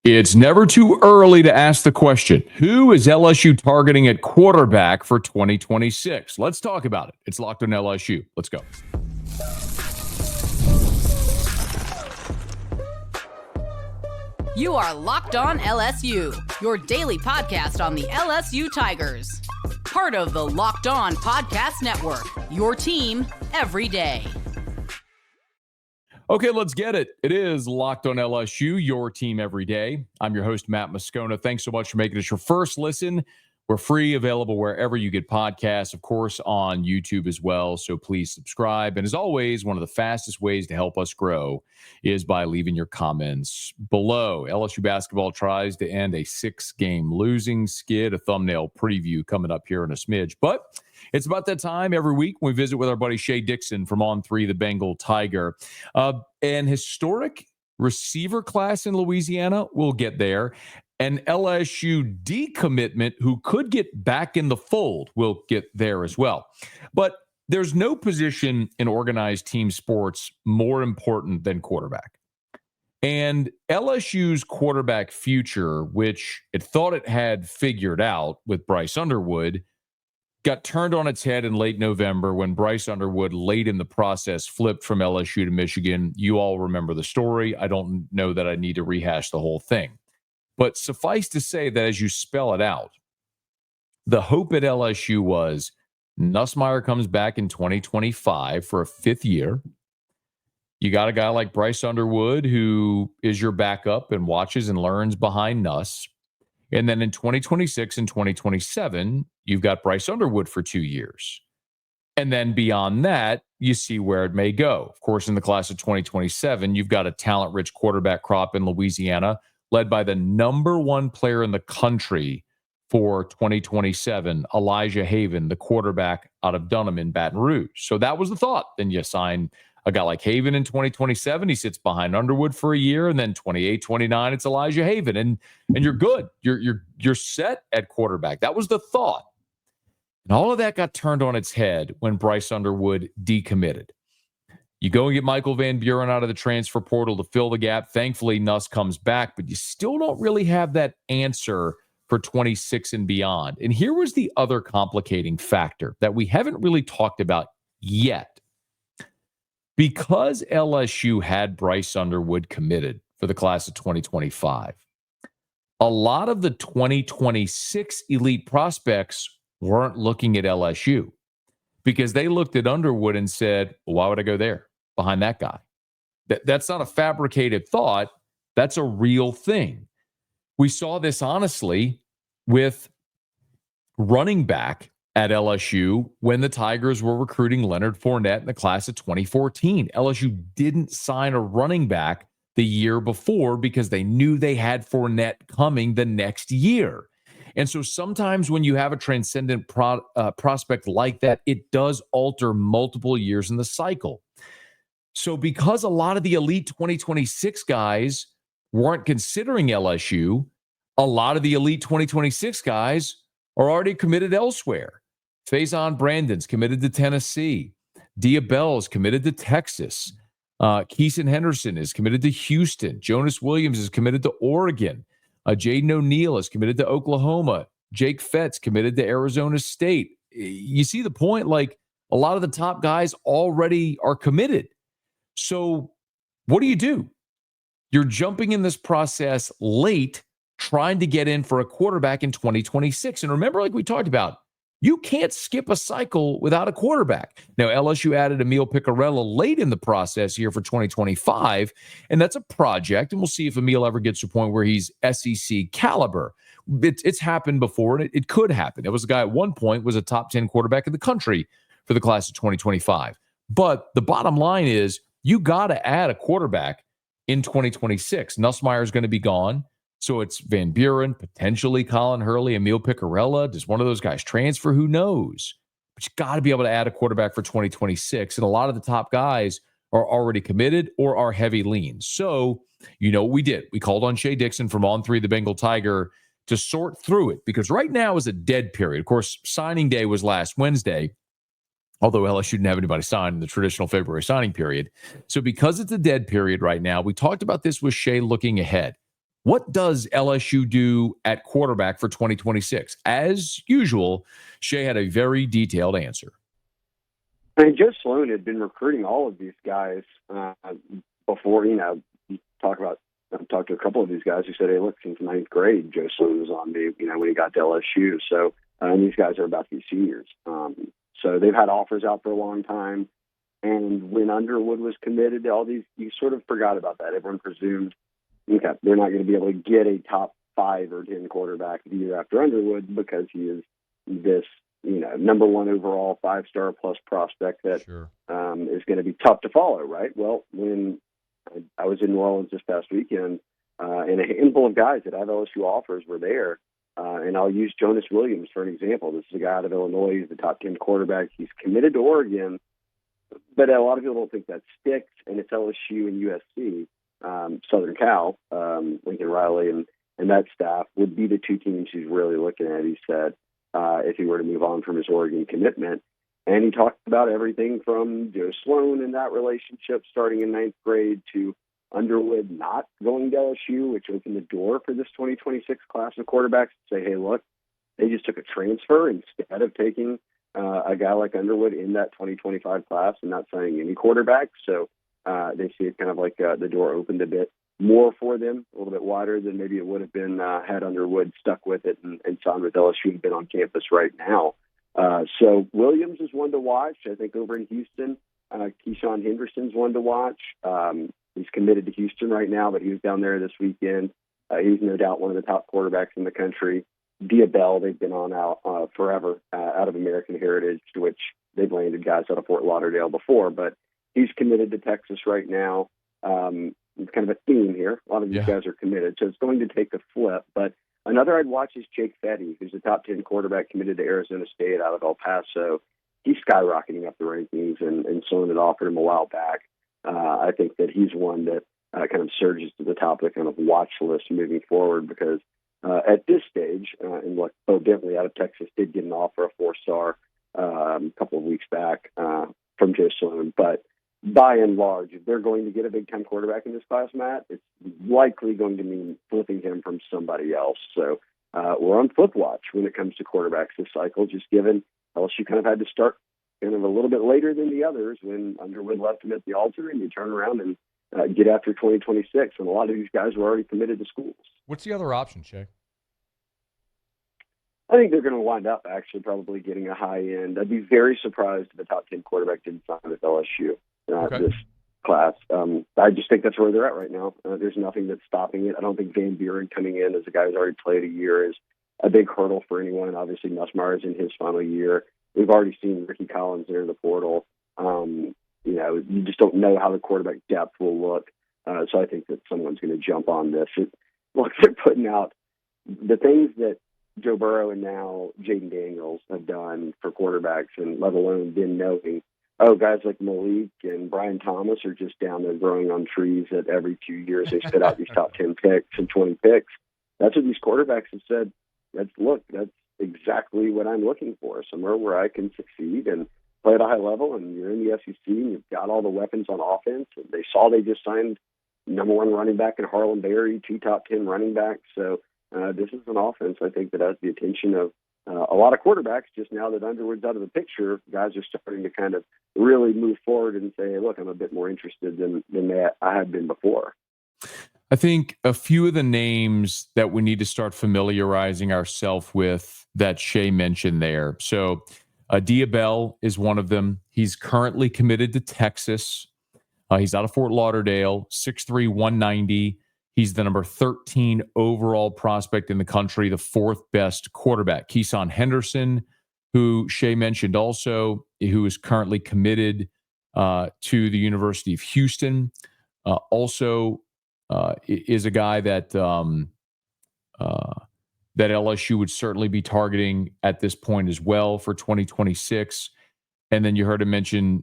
It's never too early to ask the question, who is LSU targeting at quarterback for 2026? Let's talk about it. It's Locked on LSU. Let's go. You are Locked on LSU, your daily podcast on the LSU Tigers. Part of the Locked on Podcast Network, your team every day. Okay, let's get it. It is Locked on LSU, your team every day. I'm your host, Matt Moscona. Thanks so much for making us your first listen. We're free, available wherever you get podcasts, of course, on YouTube as well. So please subscribe. And as always, one of the fastest ways to help us grow is by leaving your comments below. LSU basketball tries to end a 6-game losing skid, a thumbnail preview coming up here in a smidge. But it's about that time every week when we visit with our buddy Shea Dixon from On 3, the Bengal Tiger. An historic receiver class in Louisiana, we'll get there. An LSU decommitment who could get back in the fold, we'll get there as well. But there's no position in organized team sports more important than quarterback. And LSU's quarterback future, which it thought it had figured out with Bryce Underwood, got turned on its head in late November when Bryce Underwood, late in the process, flipped from LSU to Michigan. You all remember the story. I don't know that I need to rehash the whole thing. But suffice to say that as you spell it out, the hope at LSU was Nussmeier comes back in 2025 for a 5th year. You got a guy like Bryce Underwood who is your backup and watches and learns behind Nuss. And then in 2026 and 2027, you've got Bryce Underwood for 2 years. And then beyond that, you see where it may go. Of course, in the class of 2027, you've got a talent-rich quarterback crop in Louisiana, led by the number 1 player in the country for 2027, Elijah Haven, the quarterback out of Dunham in Baton Rouge. So that was the thought. Then you sign a guy like Haven in 2027. He sits behind Underwood for a year, and then 28, 29, it's Elijah Haven, and you're good. You're set at quarterback. That was the thought. And all of that got turned on its head when Bryce Underwood decommitted. You go and get Michael Van Buren out of the transfer portal to fill the gap. Thankfully, Nuss comes back, but you still don't really have that answer for 26 and beyond. And here was the other complicating factor that we haven't really talked about yet. Because LSU had Bryce Underwood committed for the class of 2025, a lot of the 2026 elite prospects weren't looking at LSU because they looked at Underwood and said, well, why would I go there behind that guy? That's not a fabricated thought. That's a real thing. We saw this honestly with running back at LSU when the Tigers were recruiting Leonard Fournette in the class of 2014. LSU didn't sign a running back the year before because they knew they had Fournette coming the next year. And so sometimes when you have a transcendent prospect like that, it does alter multiple years in the cycle. So because a lot of the elite 2026 guys weren't considering LSU, a lot of the elite 2026 guys are already committed elsewhere. Faison Brandon's committed to Tennessee. Diabell's committed to Texas. Keeson Henderson is committed to Houston. Jonas Williams is committed to Oregon. Jaden O'Neal is committed to Oklahoma. Jake Fett's committed to Arizona State. You see the point? Like, a lot of the top guys already are committed. So what do? You're jumping in this process late, trying to get in for a quarterback in 2026. And remember, like we talked about, you can't skip a cycle without a quarterback. Now, LSU added Emil Picarella late in the process here for 2025, and that's a project, and we'll see if Emil ever gets to a point where he's SEC caliber. It's happened before, and it could happen. There was a guy at one point was a top 10 quarterback in the country for the class of 2025. But the bottom line is you got to add a quarterback in 2026. Nussmeier is going to be gone. So it's Van Buren, potentially Colin Hurley, Emil Picarella. Does one of those guys transfer? Who knows? But you got to be able to add a quarterback for 2026. And a lot of the top guys are already committed or are heavy leans. So you know what we did? We called on Shea Dixon from On 3, the Bengal Tiger, to sort through it because right now is a dead period. Of course, signing day was last Wednesday, although LSU didn't have anybody signed in the traditional February signing period. So because it's a dead period right now, we talked about this with Shea looking ahead. What does LSU do at quarterback for 2026? As usual, Shea had a very detailed answer. I mean, Joe Sloan had been recruiting all of these guys before, you talk to a couple of these guys who said, hey, look, since ninth grade, Joe Sloan was on me, when he got to LSU. So these guys are about to be seniors. So they've had offers out for a long time. And when Underwood was committed to all these, you sort of forgot about that. Everyone presumed, okay, they're not going to be able to get a top 5 or 10 quarterback the year after Underwood because he is this, number 1 overall 5-star plus prospect that Sure. Is going to be tough to follow, right? Well, when I was in New Orleans this past weekend, and a handful of guys that have LSU offers were there, and I'll use Jonas Williams for an example. This is a guy out of Illinois. He's the top 10 quarterback. He's committed to Oregon, but a lot of people don't think that sticks, and it's LSU and USC. Southern Cal, Lincoln Riley, and that staff would be the 2 teams he's really looking at, he said, if he were to move on from his Oregon commitment. And he talked about everything from Joe Sloan in that relationship starting in 9th grade to Underwood not going to LSU, which opened the door for this 2026 class of quarterbacks to say, hey, look, they just took a transfer instead of taking a guy like Underwood in that 2025 class and not signing any quarterback. So they see it kind of like the door opened a bit more for them, a little bit wider than maybe it would have been had Underwood stuck with it and signed with LSU and been on campus right now. So Williams is one to watch. I think over in Houston, Keyshawn Henderson's one to watch. He's committed to Houston right now, but he was down there this weekend. He's no doubt one of the top quarterbacks in the country. Diabell, they've been on out forever out of American Heritage, which they've landed guys out of Fort Lauderdale before, but he's committed to Texas right now. It's kind of a theme here. A lot of these guys are committed, so it's going to take a flip. But another I'd watch is Jake Fetty, who's a top 10 quarterback committed to Arizona State out of El Paso. He's skyrocketing up the rankings, and Sloan had offered him a while back. I think that he's one that kind of surges to the top of the kind of watch list moving forward because at this stage, and look, Bo Bentley out of Texas did get an offer, a 4-star, a couple of weeks back from Joe Sloan. But by and large, if they're going to get a big-time quarterback in this class, Matt, it's likely going to mean flipping him from somebody else. So we're on flip watch when it comes to quarterbacks this cycle, just given LSU kind of had to start kind of a little bit later than the others when Underwood left him at the altar, and you turn around and get after 2026. And a lot of these guys were already committed to schools. What's the other option, Shea? I think they're going to wind up actually probably getting a high end. I'd be very surprised if a top 10 quarterback didn't sign with LSU this class. I just think that's where they're at right now. There's nothing that's stopping it. I don't think Van Buren coming in as a guy who's already played a year is a big hurdle for anyone. Obviously, Nussmeyer's in his final year. We've already seen Ricky Collins enter the portal. You just don't know how the quarterback depth will look. So I think that someone's going to jump on this. Look, they're putting out the things that Joe Burrow and now Jaden Daniels have done for quarterbacks, and let alone been knowing, guys like Malik and Brian Thomas are just down there growing on trees that every 2 years they spit out these top 10 picks and 20 picks. That's what these quarterbacks have said. That's exactly what I'm looking for, somewhere where I can succeed and play at a high level, and you're in the SEC and you've got all the weapons on offense. And they just signed number 1 running back in Harlan Berry, 2 top 10 running backs. So this is an offense, I think, that has the attention of a lot of quarterbacks. Just now that Underwood's out of the picture, guys are starting to kind of really move forward and say, hey, look, I'm a bit more interested than I have been before. I think a few of the names that we need to start familiarizing ourselves with that Shea mentioned there. So Diabell is one of them. He's currently committed to Texas. He's out of Fort Lauderdale, 6'3", 190. He's the number 13 overall prospect in the country, the 4th best quarterback. Keyshawn Henderson, who Shea mentioned also, who is currently committed to the University of Houston, also is a guy that that LSU would certainly be targeting at this point as well for 2026. And then you heard him mention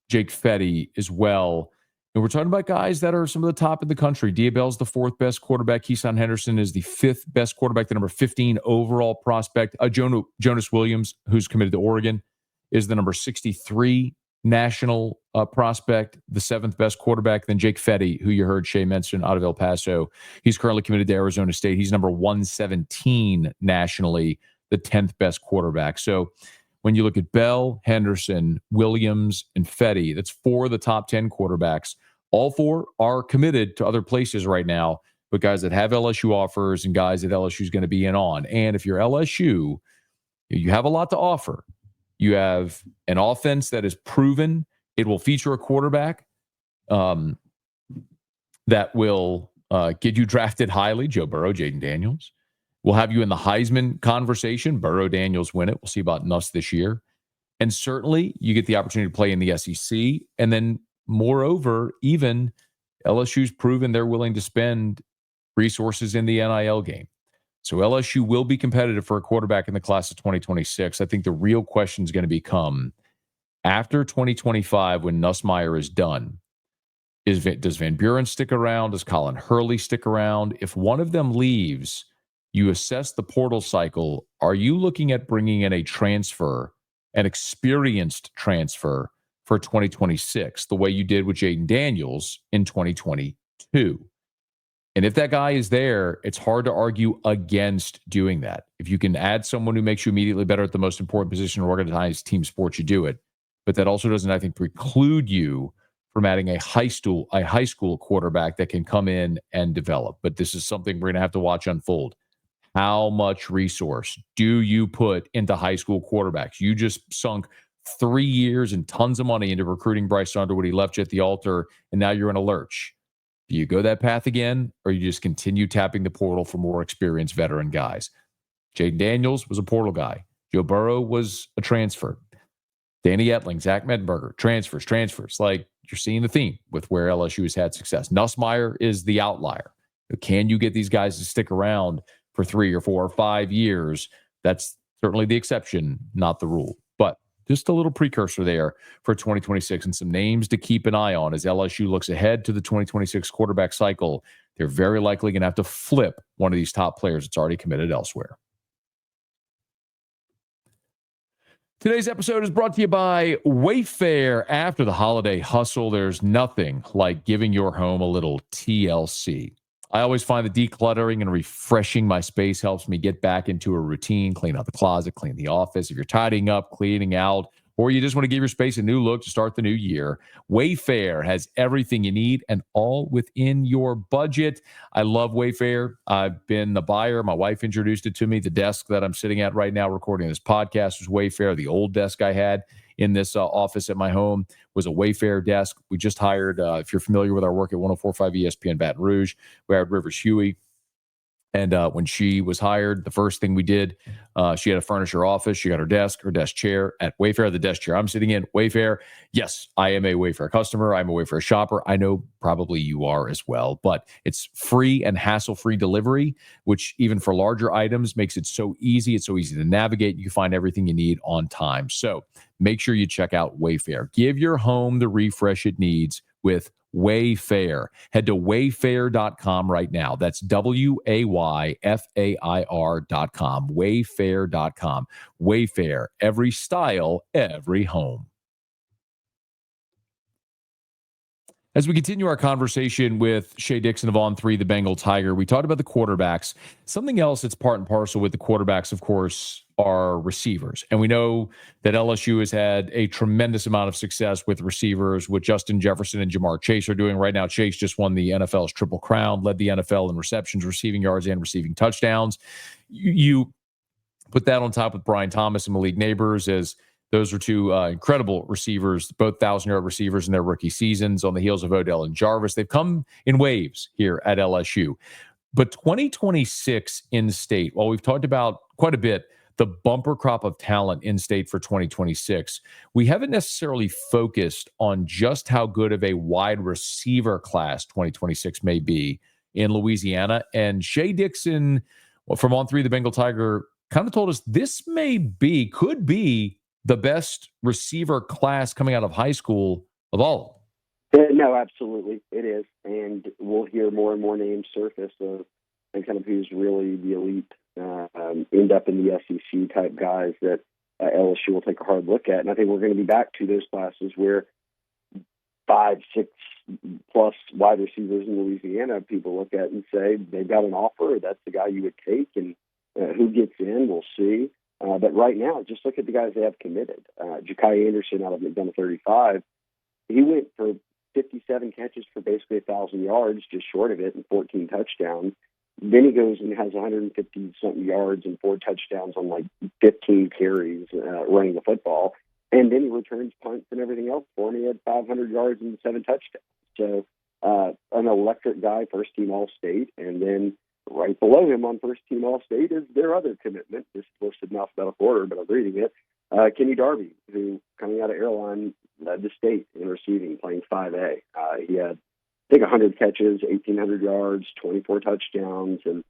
Jake Fetty as well. And we're talking about guys that are some of the top in the country. Diabell's the 4th best quarterback. Keyshawn Henderson is the 5th best quarterback, the number 15 overall prospect. Jonas Williams, who's committed to Oregon, is the number 63 national prospect, the 7th best quarterback, then Jake Fetty, who you heard Shea mention out of El Paso. He's currently committed to Arizona State. He's number 117 nationally, the 10th best quarterback. So when you look at Bell, Henderson, Williams, and Fetty, that's 4 of the top 10 quarterbacks. All 4 are committed to other places right now, but guys that have LSU offers and guys that LSU is going to be in on. And if you're LSU, you have a lot to offer. You have an offense that is proven. It will feature a quarterback that will get you drafted highly, Joe Burrow, Jaden Daniels. We'll have you in the Heisman conversation. Burrow, Daniels win it. We'll see about Nuss this year. And certainly you get the opportunity to play in the SEC. And then moreover, even LSU's proven they're willing to spend resources in the NIL game. So LSU will be competitive for a quarterback in the class of 2026. I think the real question is going to become, after 2025, when Nussmeier is done, does Van Buren stick around? Does Colin Hurley stick around? If one of them leaves, you assess the portal cycle. Are you looking at bringing in a transfer, an experienced transfer for 2026, the way you did with Jaden Daniels in 2022? And if that guy is there, it's hard to argue against doing that. If you can add someone who makes you immediately better at the most important position in organized team sports, you do it. But that also doesn't, I think, preclude you from adding a high school quarterback that can come in and develop. But this is something we're going to have to watch unfold. How much resource do you put into high school quarterbacks? You just sunk 3 years and tons of money into recruiting Bryce Underwood. He left you at the altar, and now you're in a lurch. Do you go that path again, or you just continue tapping the portal for more experienced veteran guys? Jaden Daniels was a portal guy. Joe Burrow was a transfer. Danny Etling, Zach Mettenberger, transfers. Like, you're seeing the theme with where LSU has had success. Nussmeier is the outlier. Can you get these guys to stick around for 3 or 4 or 5 years? That's certainly the exception, not the rule. But just a little precursor there for 2026 and some names to keep an eye on as LSU looks ahead to the 2026 quarterback cycle. They're very likely going to have to flip one of these top players that's already committed elsewhere. Today's episode is brought to you by Wayfair. After the holiday hustle, there's nothing like giving your home a little TLC. I always find that decluttering and refreshing my space helps me get back into a routine, clean out the closet, clean the office. If you're tidying up, cleaning out, or you just want to give your space a new look to start the new year, Wayfair has everything you need and all within your budget. I love Wayfair. I've been the buyer. My wife introduced it to me. The desk that I'm sitting at right now recording this podcast was Wayfair. The old desk I had in this office at my home was a Wayfair desk. We just hired, if you're familiar with our work at 104.5 ESPN Baton Rouge, we hired Rivers Huey. And when she was hired, the first thing we did, she had to furnish her office. She got her desk chair at Wayfair. The desk chair I'm sitting in, Wayfair. Yes, I am a Wayfair customer. I'm a Wayfair shopper. I know probably you are as well. But it's free and hassle-free delivery, which even for larger items makes it so easy. It's so easy to navigate. You can find everything you need on time. So make sure you check out Wayfair. Give your home the refresh it needs with Wayfair. Head to wayfair.com right now. That's WAYFAIR.com. Wayfair.com. Wayfair, every style, every home. As we continue our conversation with Shea Dixon of On3, the Bengal Tiger, we talked about the quarterbacks. Something else that's part and parcel with the quarterbacks, of course, are receivers. And we know that LSU has had a tremendous amount of success with receivers, what Justin Jefferson and Jamar Chase are doing right now. Chase just won the NFL's Triple Crown, led the NFL in receptions, receiving yards, and receiving touchdowns. You put that on top with Brian Thomas and Malik Neighbors as those are two incredible receivers, both 1,000-yard receivers in their rookie seasons on the heels of Odell and Jarvis. They've come in waves here at LSU. But 2026 in-state, while we've talked about quite a bit the bumper crop of talent in-state for 2026, we haven't necessarily focused on just how good of a wide receiver class 2026 may be in Louisiana. And Shea Dixon from On3, the Bengal Tiger, kind of told us this could be the best receiver class coming out of high school of all. No, absolutely. It is. And we'll hear more and more names surface of and kind of who's really the elite, end up in the SEC type guys that LSU will take a hard look at. And I think we're going to be back to those classes where 5, 6 plus wide receivers in Louisiana, people look at and say they've got an offer. That's the guy you would take, and who gets in, we'll see. But right now, just look at the guys they have committed. Ja'Kai Anderson out of McDonough 35, he went for 57 catches for basically 1,000 yards, just short of it, and 14 touchdowns. Then he goes and has 150-something yards and 4 touchdowns on like 15 carries running the football. And then he returns punts and everything else for him. He had 500 yards and 7 touchdowns. So an electric guy, first-team All-State. And then right below him on first-team All-State is their other commitment. This is listed in alphabetical order, but I'm reading it. Kenny Darby, who coming out of Airline led the state in receiving, playing 5A. He had, I think, 100 catches, 1,800 yards, 24 touchdowns. And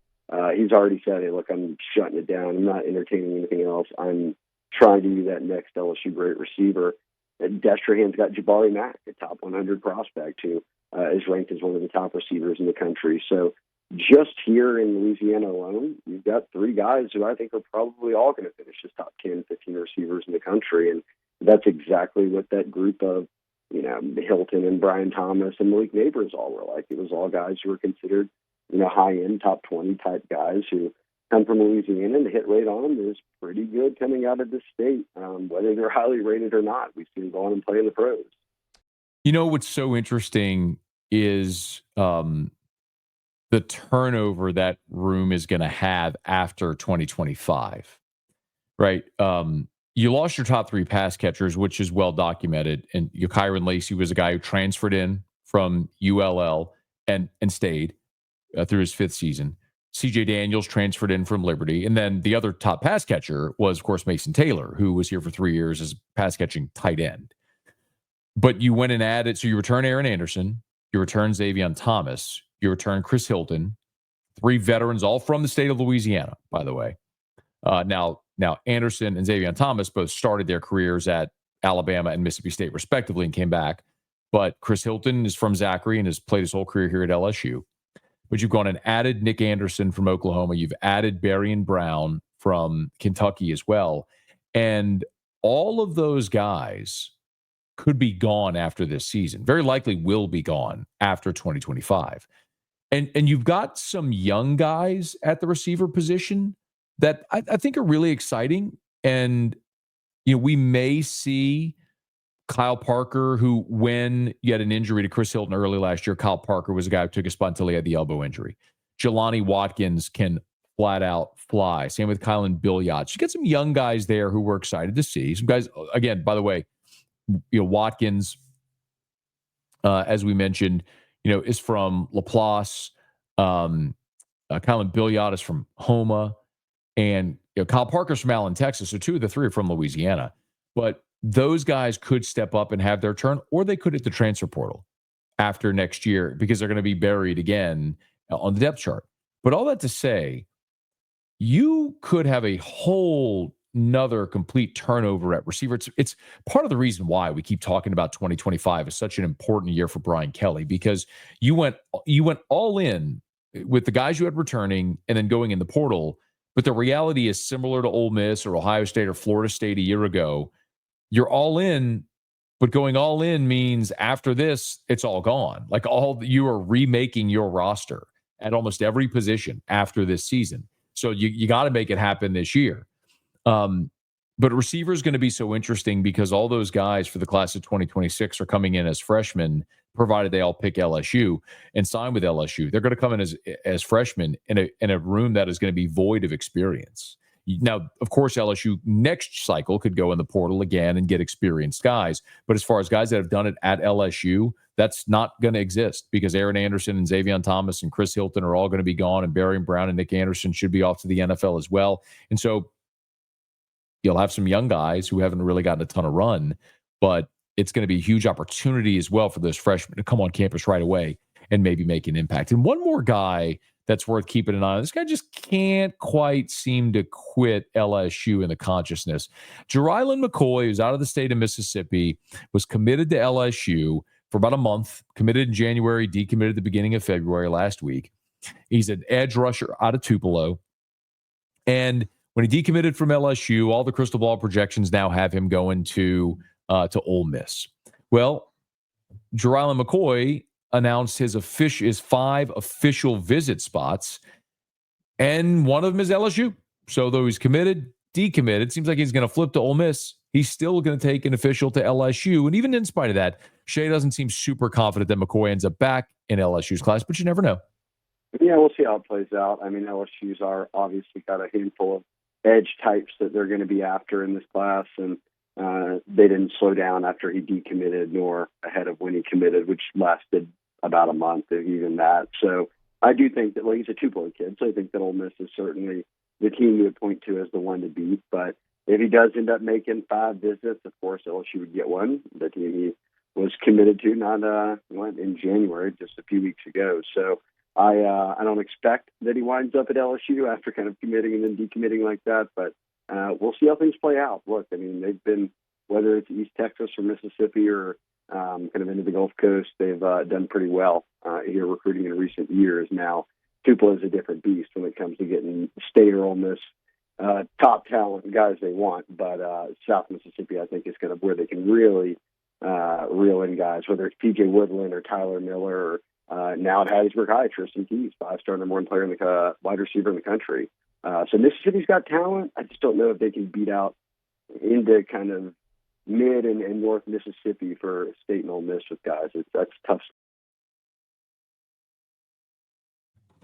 he's already said, hey, look, I'm shutting it down. I'm not entertaining anything else. I'm trying to be that next LSU great receiver. Destrehan's got Jabari Mack, a top 100 prospect, who is ranked as one of the top receivers in the country. So just here in Louisiana alone, you've got 3 guys who I think are probably all going to finish as top 10, 15 receivers in the country. And that's exactly what that group of, Hilton and Brian Thomas and Malik Neighbors all were like. It was all guys who were considered, high-end, top 20 type guys who come from Louisiana, and the hit rate on them is pretty good coming out of this state, whether they're highly rated or not. We've seen them go on and play in the pros. What's so interesting is the turnover that room is going to have after 2025, right? You lost your top 3 pass catchers, which is well documented. And Kyron Lacey was a guy who transferred in from ULL and stayed through his 5th season. CJ Daniels transferred in from Liberty. And then the other top pass catcher was, of course, Mason Taylor, who was here for 3 years as pass catching tight end. But you went and added, so you return Aaron Anderson, you return Xavier Thomas, you return Chris Hilton, 3 veterans, all from the state of Louisiana, by the way. Now Anderson and Xavier Thomas both started their careers at Alabama and Mississippi State, respectively, and came back. But Chris Hilton is from Zachary and has played his whole career here at LSU. But you've gone and added Nick Anderson from Oklahoma. You've added Berrien Brown from Kentucky as well. And all of those guys could be gone after this season. Very likely will be gone after 2025. And you've got some young guys at the receiver position that I think are really exciting. And, we may see Kyle Parker, who, when you had an injury to Chris Hilton early last year, Kyle Parker was a guy who took a spot until he had the elbow injury. Jelani Watkins can flat out fly. Same with Kylan Billiot. You get some young guys there who we're excited to see. Some guys, again, by the way, Watkins, as we mentioned, is from Laplace. Kylan Billiot is from Homa. And Kyle Parker's from Allen, Texas. So 2 of the 3 are from Louisiana. But those guys could step up and have their turn, or they could hit the transfer portal after next year because they're going to be buried again on the depth chart. But all that to say, you could have a whole nother complete turnover at receiver. It's part of the reason why we keep talking about 2025 is such an important year for Brian Kelly, because you went all in with the guys you had returning and then going in the portal. But the reality is similar to Ole Miss or Ohio State or Florida State a year ago. You're all in, but going all in means after this, it's all gone. Like you are remaking your roster at almost every position after this season. So you got to make it happen this year. But receiver is going to be so interesting because all those guys for the class of 2026 are coming in as freshmen, provided they all pick LSU and sign with LSU. They're going to come in as freshmen in a room that is going to be void of experience. Now, of course, LSU next cycle could go in the portal again and get experienced guys. But as far as guys that have done it at LSU, that's not going to exist because Aaron Anderson and Xavier Thomas and Chris Hilton are all going to be gone, and Berrien Brown and Nick Anderson should be off to the NFL as well. And so you'll have some young guys who haven't really gotten a ton of run, but it's going to be a huge opportunity as well for those freshmen to come on campus right away and maybe make an impact. And one more guy that's worth keeping an eye on. This guy just can't quite seem to quit LSU in the consciousness. Jeryn McCoy, who's out of the state of Mississippi, was committed to LSU for about a month, committed in January, decommitted at the beginning of February last week. He's an edge rusher out of Tupelo. And when he decommitted from LSU, all the crystal ball projections now have him going to Ole Miss. Well, Jeryn McCoy announced his 5 official visit spots, and one of them is LSU. So though he's committed, decommitted, seems like he's going to flip to Ole Miss. He's still going to take an official to LSU. And even in spite of that, Shea doesn't seem super confident that McCoy ends up back in LSU's class, but you never know. Yeah, we'll see how it plays out. I mean, LSU's are obviously got a handful of edge types that they're going to be after in this class, and they didn't slow down after he decommitted nor ahead of when he committed, which lasted about a month, if even that. So I do think that, he's a Tupelo kid, so I think that Ole Miss is certainly the team you would point to as the one to beat. But if he does end up making 5 visits, of course, LSU would get one. The team he was committed to, not in January, just a few weeks ago. So I don't expect that he winds up at LSU after kind of committing and then decommitting like that, but we'll see how things play out. Look, I mean, they've been, whether it's East Texas or Mississippi or kind of into the Gulf Coast, they've done pretty well here recruiting in recent years. Now, Tupelo is a different beast when it comes to getting state or Ole Miss top talent guys they want, but South Mississippi, I think, is kind of where they can really reel in guys, whether it's P.J. Woodland or Tyler Miller or now at Hattiesburg High, Tristan Keys, 5-star number 1 player in the wide receiver in the country. So Mississippi's got talent. I just don't know if they can beat out into kind of mid and north Mississippi for State and Ole Miss with guys. That's tough.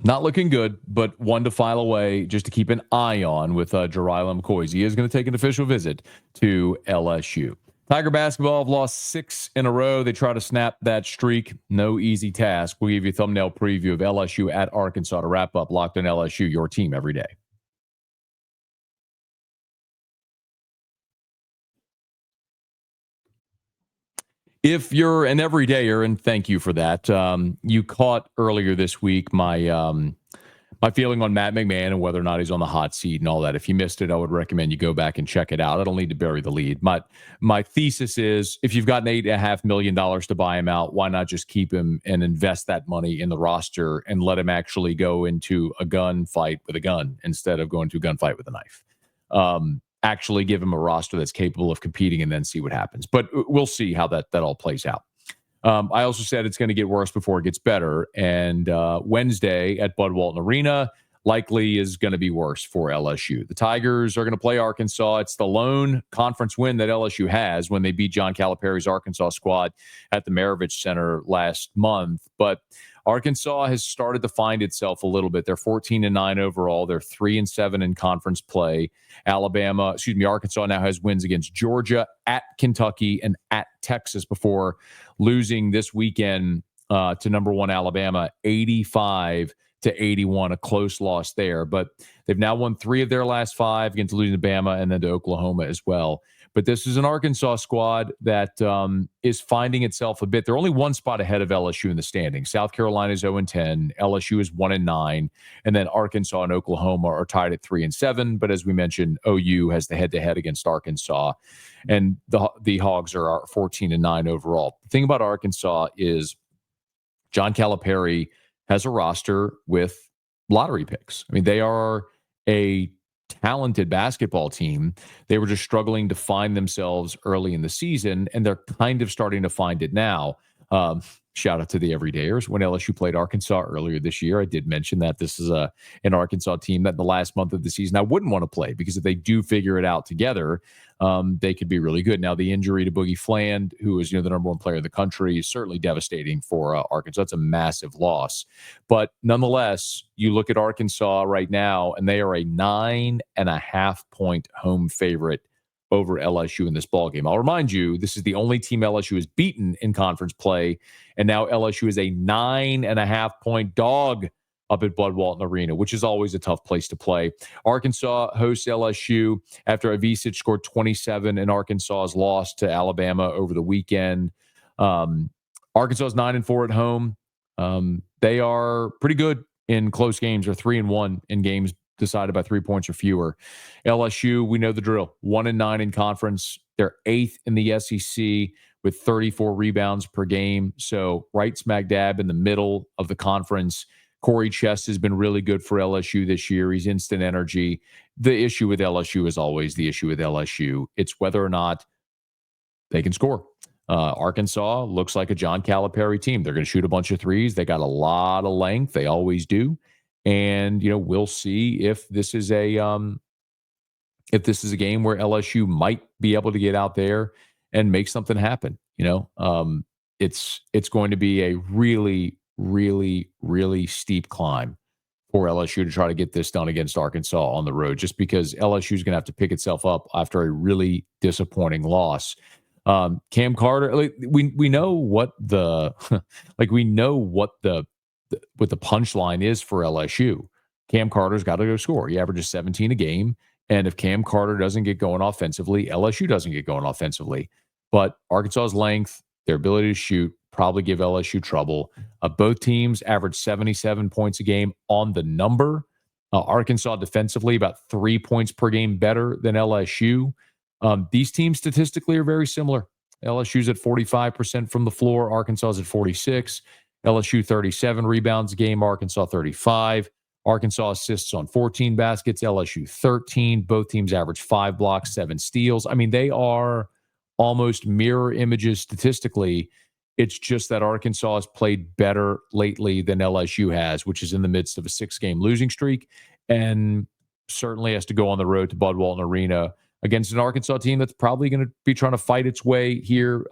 Not looking good, but one to file away just to keep an eye on with Jeryn McCoy. He is going to take an official visit to LSU. Tiger basketball have lost 6 in a row. They try to snap that streak. No easy task. We'll give you a thumbnail preview of LSU at Arkansas to wrap up Locked on LSU, your team every day. If you're an everydayer, and thank you for that, you caught earlier this week my feeling on Matt McMahon and whether or not he's on the hot seat and all that. If you missed it, I would recommend you go back and check it out. I don't need to bury the lead. My thesis is, if you've got $8.5 million to buy him out, why not just keep him and invest that money in the roster and let him actually go into a gunfight with a gun instead of going to a gunfight with a knife? Actually give him a roster that's capable of competing and then see what happens. But we'll see how that all plays out. I also said it's going to get worse before it gets better. And Wednesday at Bud Walton Arena likely is going to be worse for LSU. The Tigers are going to play Arkansas. It's the lone conference win that LSU has when they beat John Calipari's Arkansas squad at the Maravich Center last month. But Arkansas has started to find itself a little bit. They're 14-9 overall. They're 3-7 in conference play. Arkansas now has wins against Georgia, at Kentucky, and at Texas before losing this weekend to number 1 Alabama, 85-81, a close loss there. But they've now won 3 of their last 5 against Louisiana and then to Oklahoma as well. But this is an Arkansas squad that is finding itself a bit. They're only 1 spot ahead of LSU in the standings. South Carolina is 0-10. LSU is 1-9. And then Arkansas and Oklahoma are tied at 3-7. But as we mentioned, OU has the head-to-head against Arkansas. And the Hogs are 14-9 overall. The thing about Arkansas is John Calipari has a roster with lottery picks. I mean, they are a talented basketball team. They were just struggling to find themselves early in the season, and they're kind of starting to find it now. Shout out to the everydayers. When LSU played Arkansas earlier this year, I did mention that this is an Arkansas team that in the last month of the season I wouldn't want to play, because if they do figure it out together, they could be really good. Now, the injury to Boogie Fland, who is the number 1 player in the country, is certainly devastating for Arkansas. It's a massive loss. But nonetheless, you look at Arkansas right now, and they are a 9.5-point home favorite over LSU in this ballgame. I'll remind you, this is the only team LSU has beaten in conference play, and now LSU is a 9.5-point dog up at Bud Walton Arena, which is always a tough place to play. Arkansas hosts LSU after Avicic scored 27, and Arkansas's lost to Alabama over the weekend. Arkansas is 9-4 at home. They are pretty good in close games. They're 3-1 in games decided by 3 points or fewer. LSU, we know the drill. 1-9 in conference. They're 8th in the SEC with 34 rebounds per game. So right smack dab in the middle of the conference. Corey Chest has been really good for LSU this year. He's instant energy. The issue with LSU is always the issue with LSU. It's whether or not they can score. Arkansas looks like a John Calipari team. They're going to shoot a bunch of threes. They got a lot of length. They always do. And, we'll see if this is a game where LSU might be able to get out there and make something happen. It's going to be a really, really, really steep climb for LSU to try to get this done against Arkansas on the road, just because LSU is going to have to pick itself up after a really disappointing loss. Cam Carter, we know what the what the punchline is for LSU. Cam Carter's got to go score. He averages 17 a game. And if Cam Carter doesn't get going offensively, LSU doesn't get going offensively. But Arkansas's length, their ability to shoot, probably give LSU trouble. Both teams average 77 points a game on the number. Arkansas defensively about 3 points per game better than LSU. These teams statistically are very similar. LSU's at 45% from the floor. Arkansas is at 46. LSU 37 rebounds a game. Arkansas 35. Arkansas assists on 14 baskets. LSU 13. Both teams average 5 blocks, 7 steals. I mean, they are almost mirror images statistically. It's just that Arkansas has played better lately than LSU has, which is in the midst of a 6-game losing streak, and certainly has to go on the road to Bud Walton Arena against an Arkansas team that's probably going to be trying to fight its way here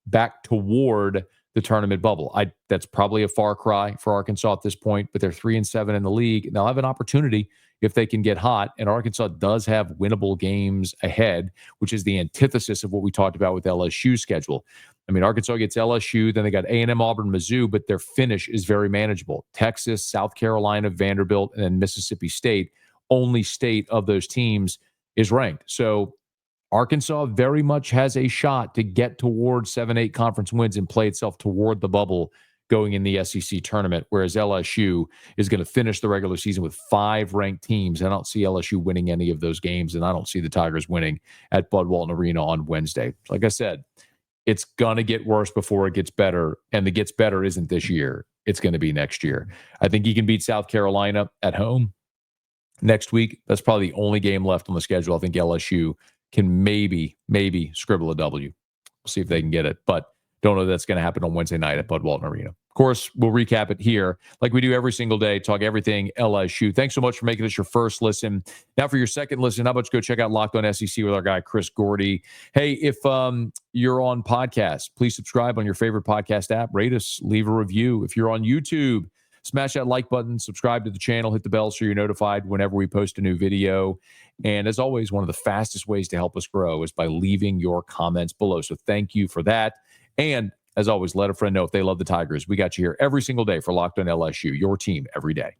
back toward the tournament bubble. That's probably a far cry for Arkansas at this point, but they're 3-7 in the league. And they'll have an opportunity if they can get hot. And Arkansas does have winnable games ahead, which is the antithesis of what we talked about with LSU's schedule. I mean, Arkansas gets LSU, then they got A&M, Auburn, Mizzou, but their finish is very manageable. Texas, South Carolina, Vanderbilt, and then Mississippi State. Only state of those teams is ranked. So Arkansas very much has a shot to get towards 7-8 conference wins and play itself toward the bubble going in the SEC tournament, whereas LSU is going to finish the regular season with 5 ranked teams. I don't see LSU winning any of those games, and I don't see the Tigers winning at Bud Walton Arena on Wednesday. Like I said, it's going to get worse before it gets better, and the gets better isn't this year. It's going to be next year. I think he can beat South Carolina at home next week. That's probably the only game left on the schedule. I think LSU can maybe scribble a W. We'll see if they can get it, but don't know that's going to happen on Wednesday night at Bud Walton Arena. Of course, we'll recap it here like we do every single day, talk everything LSU. Thanks so much for making this your first listen. Now for your second listen, how about you go check out Locked On SEC with our guy, Chris Gordy. Hey, if you're on podcast, please subscribe on your favorite podcast app. Rate us, leave a review. If you're on YouTube, smash that like button, subscribe to the channel, hit the bell so you're notified whenever we post a new video. And as always, one of the fastest ways to help us grow is by leaving your comments below. So thank you for that. And as always, let a friend know if they love the Tigers. We got you here every single day for Locked On LSU, your team every day.